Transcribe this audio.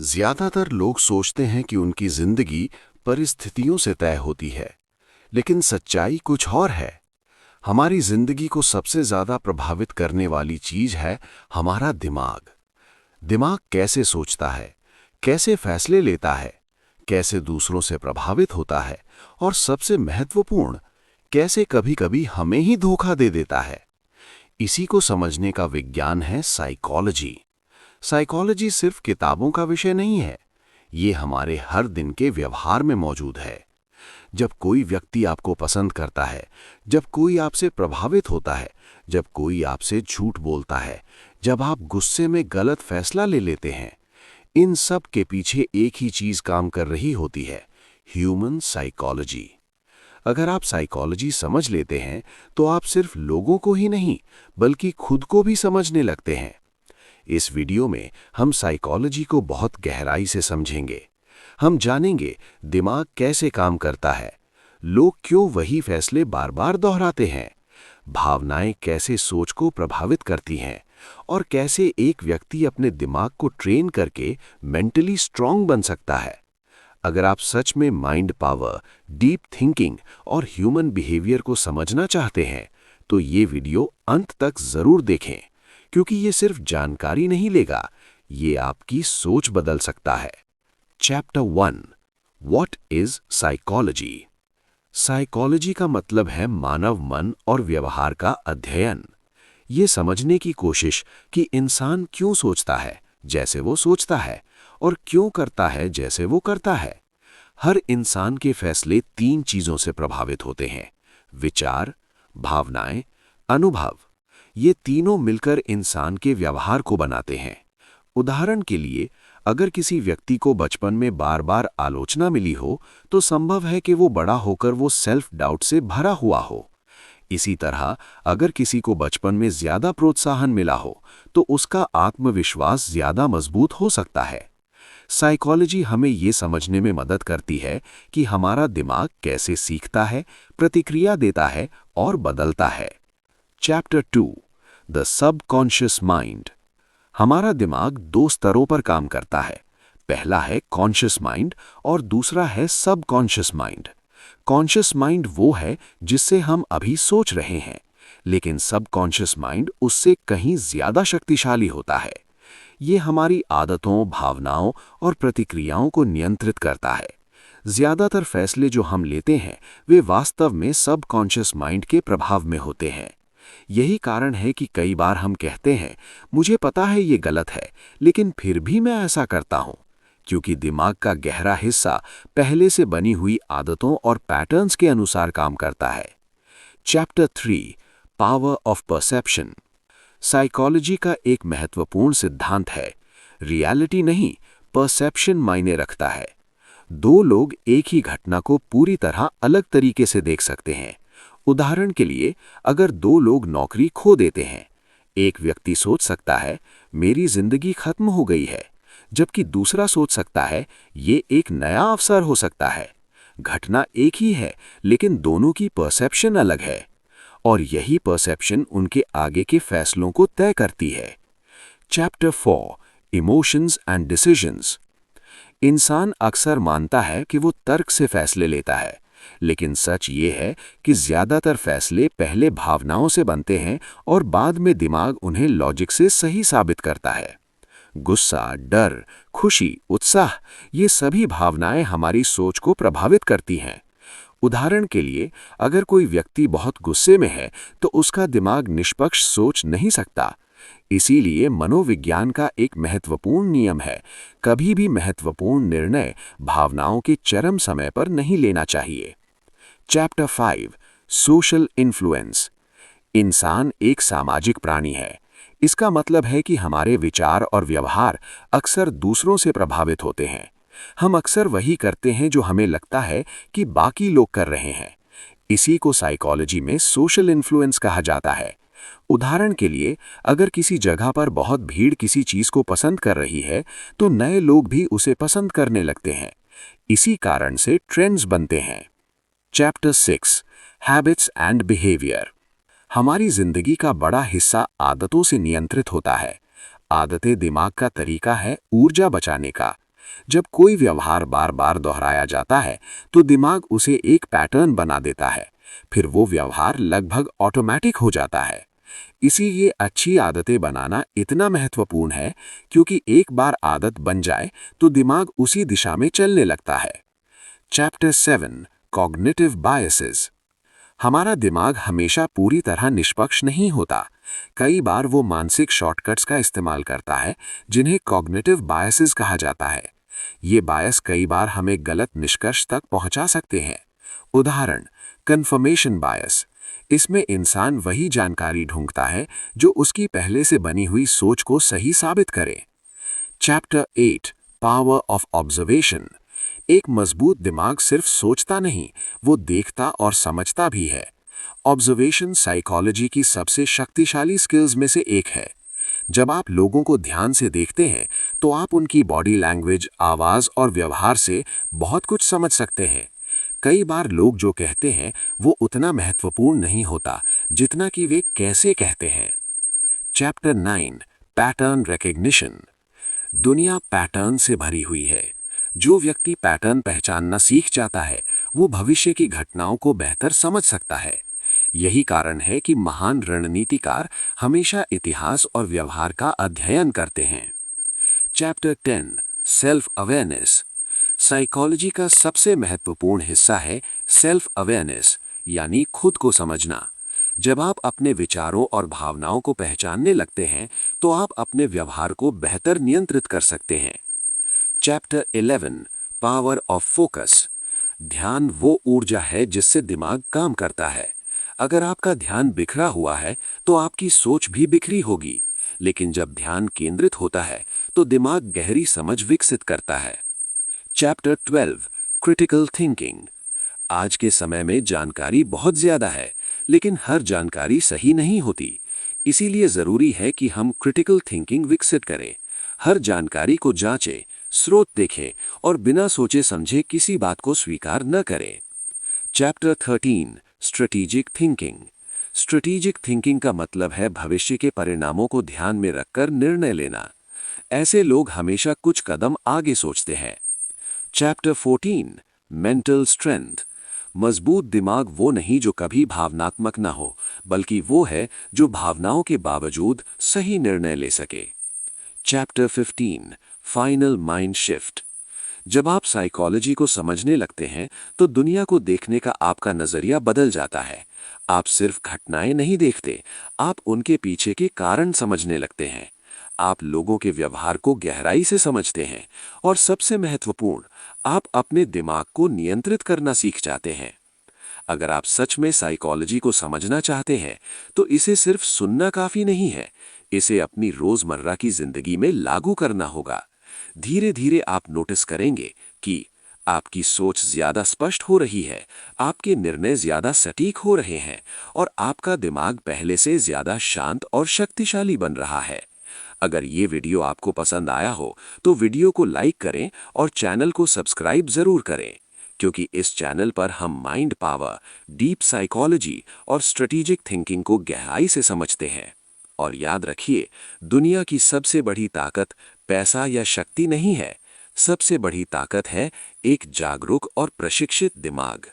ज्यादातर लोग सोचते हैं कि उनकी जिंदगी परिस्थितियों से तय होती है, लेकिन सच्चाई कुछ और है। हमारी जिंदगी को सबसे ज्यादा प्रभावित करने वाली चीज है हमारा दिमाग। दिमाग कैसे सोचता है, कैसे फैसले लेता है, कैसे दूसरों से प्रभावित होता है और सबसे महत्वपूर्ण, कैसे कभी-कभी हमें ही धोखा दे देता है। इसी को समझने का विज्ञान है साइकोलॉजी। साइकोलॉजी सिर्फ किताबों का विषय नहीं है, ये हमारे हर दिन के व्यवहार में मौजूद है। जब कोई व्यक्ति आपको पसंद करता है, जब कोई आपसे प्रभावित होता है, जब कोई आपसे झूठ बोलता है, जब आप गुस्से में गलत फैसला ले लेते हैं, इन सब के पीछे एक ही चीज काम कर रही होती है, ह्यूमन साइकोलॉजी। अगर आप साइकोलॉजी समझ लेते हैं तो आप सिर्फ लोगों को ही नहीं बल्कि खुद को भी समझने लगते हैं। इस वीडियो में हम साइकोलॉजी को बहुत गहराई से समझेंगे। हम जानेंगे दिमाग कैसे काम करता है, लोग क्यों वही फैसले बार बार दोहराते हैं, भावनाएं कैसे सोच को प्रभावित करती हैं और कैसे एक व्यक्ति अपने दिमाग को ट्रेन करके मेंटली स्ट्रांग बन सकता है। अगर आप सच में माइंड पावर, डीप थिंकिंग और ह्यूमन बिहेवियर को समझना चाहते हैं तो ये वीडियो अंत तक जरूर देखें, क्योंकि ये सिर्फ जानकारी नहीं लेगा, ये आपकी सोच बदल सकता है। Chapter 1, what is psychology. Psychology का मतलब है मानव मन और व्यवहार का अध्ययन। ये समझने की कोशिश कि इंसान क्यों सोचता है जैसे वो सोचता है और क्यों करता है जैसे वो करता है। हर इंसान के फैसले 3 चीजों से प्रभावित होते हैं: विचार, भावनाएं, अनुभव। ये तीनों मिलकर इंसान के व्यवहार को बनाते हैं। उदाहरण के लिए, अगर किसी व्यक्ति को बचपन में बार बार आलोचना मिली हो तो संभव है कि वो बड़ा होकर वो सेल्फ डाउट से भरा हुआ हो। इसी तरह अगर किसी को बचपन में ज्यादा प्रोत्साहन मिला हो तो उसका आत्मविश्वास ज्यादा मजबूत हो सकता है। साइकोलॉजी हमें ये समझने में मदद करती है कि हमारा दिमाग कैसे सीखता है, प्रतिक्रिया देता है और बदलता है। Chapter 2, the subconscious mind. हमारा दिमाग 2 स्तरों पर काम करता है। पहला है कॉन्शियस माइंड और दूसरा है सबकॉन्शियस माइंड। कॉन्शियस माइंड वो है जिससे हम अभी सोच रहे हैं, लेकिन सबकॉन्शियस माइंड उससे कहीं ज्यादा शक्तिशाली होता है। ये हमारी आदतों, भावनाओं और प्रतिक्रियाओं को नियंत्रित करता है। ज्यादातर फैसले जो हम लेते हैं वे वास्तव में सबकॉन्शियस माइंड के प्रभाव में होते हैं। यही कारण है कि कई बार हम कहते हैं, मुझे पता है ये गलत है, लेकिन फिर भी मैं ऐसा करता हूं, क्योंकि दिमाग का गहरा हिस्सा पहले से बनी हुई आदतों और पैटर्न्स के अनुसार काम करता है। Chapter 3, power of perception. Psychology का एक महत्वपूर्ण सिद्धांत है, रियलिटी नहीं, परसेप्शन मायने रखता है। 2 लोग एक ही घटना को पूरी तरह अलग तरीके से देख सकते हैं। उदाहरण के लिए, अगर 2 लोग नौकरी खो देते हैं, एक व्यक्ति सोच सकता है मेरी जिंदगी खत्म हो गई है, जबकि दूसरा सोच सकता है ये एक नया अवसर हो सकता है। घटना एक ही है, लेकिन दोनों की परसेप्शन अलग है और यही परसेप्शन उनके आगे के फैसलों को तय करती है। Chapter 4, emotions and decisions. इंसान अक्सर मानता है कि वो तर्क से फैसले लेता है, लेकिन सच ये है कि ज्यादातर फैसले पहले भावनाओं से बनते हैं और बाद में दिमाग उन्हें लॉजिक से सही साबित करता है। गुस्सा, डर, खुशी, उत्साह, ये सभी भावनाएं हमारी सोच को प्रभावित करती हैं। उदाहरण के लिए, अगर कोई व्यक्ति बहुत गुस्से में है तो उसका दिमाग निष्पक्ष सोच नहीं सकता। इसीलिए मनोविज्ञान का एक महत्वपूर्ण नियम है, कभी भी महत्वपूर्ण निर्णय भावनाओं के चरम समय पर नहीं लेना चाहिए। Chapter 5, social influence. इंसान एक सामाजिक प्राणी है। इसका मतलब है कि हमारे विचार और व्यवहार अक्सर दूसरों से प्रभावित होते हैं। हम अक्सर वही करते हैं जो हमें लगता है कि बाकी लोग कर रहे हैं। इसी को साइकोलॉजी में सोशल इन्फ्लुएंस कहा जाता है। उदाहरण के लिए, अगर किसी जगह पर बहुत भीड़ किसी चीज को पसंद कर रही है तो नए लोग भी उसे पसंद करने लगते हैं। इसी कारण से ट्रेंड्स बनते हैं। Chapter 6, habits and behaviour. हमारी जिंदगी का बड़ा हिस्सा आदतों से नियंत्रित होता है। आदतें दिमाग का तरीका है ऊर्जा बचाने का। जब कोई व्यवहार बार बार दोहराया जाता है तो दिमाग उसे एक पैटर्न बना देता है, फिर वो व्यवहार लगभग ऑटोमेटिक हो जाता है। इसीलिए अच्छी आदतें बनाना इतना महत्वपूर्ण है, क्योंकि एक बार आदत बन जाए तो दिमाग उसी दिशा में चलने लगता है। Chapter 7 cognitive biases. हमारा दिमाग हमेशा पूरी तरह निष्पक्ष नहीं होता। कई बार वो मानसिक शॉर्टकट्स का इस्तेमाल करता है, जिन्हें कॉग्निटिव बायसेस कहा जाता है। ये बायस कई बार हमें गलत निष्कर्ष तक पहुंचा सकते हैं। उदाहरण, कन्फर्मेशन बायस। इसमें इंसान वही जानकारी ढूंढता है जो उसकी पहले से बनी हुई सोच को सही साबित करे। Chapter 8 power of observation. एक मजबूत दिमाग सिर्फ सोचता नहीं, वो देखता और समझता भी है। ऑब्जर्वेशन साइकोलॉजी की सबसे शक्तिशाली स्किल्स में से एक है। जब आप लोगों को ध्यान से देखते हैं तो आप उनकी बॉडी लैंग्वेज, आवाज और व्यवहार से बहुत कुछ समझ सकते हैं। कई बार लोग जो कहते हैं वो उतना महत्वपूर्ण नहीं होता जितना कि वे कैसे कहते हैं। Chapter 9 pattern recognition. दुनिया पैटर्न से भरी हुई है। जो व्यक्ति पैटर्न पहचानना सीख जाता है वो भविष्य की घटनाओं को बेहतर समझ सकता है। यही कारण है कि महान रणनीतिकार हमेशा इतिहास और व्यवहार का अध्ययन करते हैं। Chapter 10 self awareness. साइकोलॉजी का सबसे महत्वपूर्ण हिस्सा है सेल्फ अवेयरनेस, यानी खुद को समझना। जब आप अपने विचारों और भावनाओं को पहचानने लगते हैं तो आप अपने व्यवहार को बेहतर नियंत्रित कर सकते हैं। Chapter 11 power of focus. ध्यान वो ऊर्जा है जिससे दिमाग काम करता है। अगर आपका ध्यान बिखरा हुआ है तो आपकी सोच भी बिखरी होगी, लेकिन जब ध्यान केंद्रित होता है तो दिमाग गहरी समझ विकसित करता है। Chapter 12 critical thinking. आज के समय में जानकारी बहुत ज्यादा है, लेकिन हर जानकारी सही नहीं होती। इसीलिए जरूरी है कि हम क्रिटिकल थिंकिंग विकसित करें। हर जानकारी को जांचें, स्रोत देखें और बिना सोचे समझे किसी बात को स्वीकार न करें। Chapter 13 strategic thinking. Strategic thinking का मतलब है भविष्य के परिणामों को ध्यान में रखकर निर्णय लेना। ऐसे लोग हमेशा कुछ कदम आगे सोचते हैं। Chapter 14 mental strength. मजबूत दिमाग वो नहीं जो कभी भावनात्मक ना हो, बल्कि वो है जो भावनाओं के बावजूद सही निर्णय ले सके। Chapter 15 final mind shift. जब आप साइकोलॉजी को समझने लगते हैं तो दुनिया को देखने का आपका नजरिया बदल जाता है। आप सिर्फ घटनाएं नहीं देखते, आप उनके पीछे के कारण समझने लगते हैं। आप लोगों के व्यवहार को गहराई से समझते हैं और सबसे महत्वपूर्ण, आप अपने दिमाग को नियंत्रित करना सीख जाते हैं। अगर आप सच में साइकोलॉजी को समझना चाहते हैं तो इसे सिर्फ सुनना काफी नहीं है, इसे अपनी रोजमर्रा की जिंदगी में लागू करना होगा। धीरे धीरे आप नोटिस करेंगे कि आपकी सोच ज्यादा स्पष्ट हो रही है, आपके निर्णय ज्यादा सटीक हो रहे हैं और आपका दिमाग पहले से ज्यादा शांत और शक्तिशाली बन रहा है। अगर ये वीडियो आपको पसंद आया हो तो वीडियो को लाइक करें और चैनल को सब्सक्राइब जरूर करें, क्योंकि इस चैनल पर हम माइंड पावर, डीप साइकोलॉजी और स्ट्रेटेजिक थिंकिंग को गहराई से समझते हैं। और याद रखिए, दुनिया की सबसे बड़ी ताकत पैसा या शक्ति नहीं है, सबसे बड़ी ताकत है एक जागरूक और प्रशिक्षित दिमाग।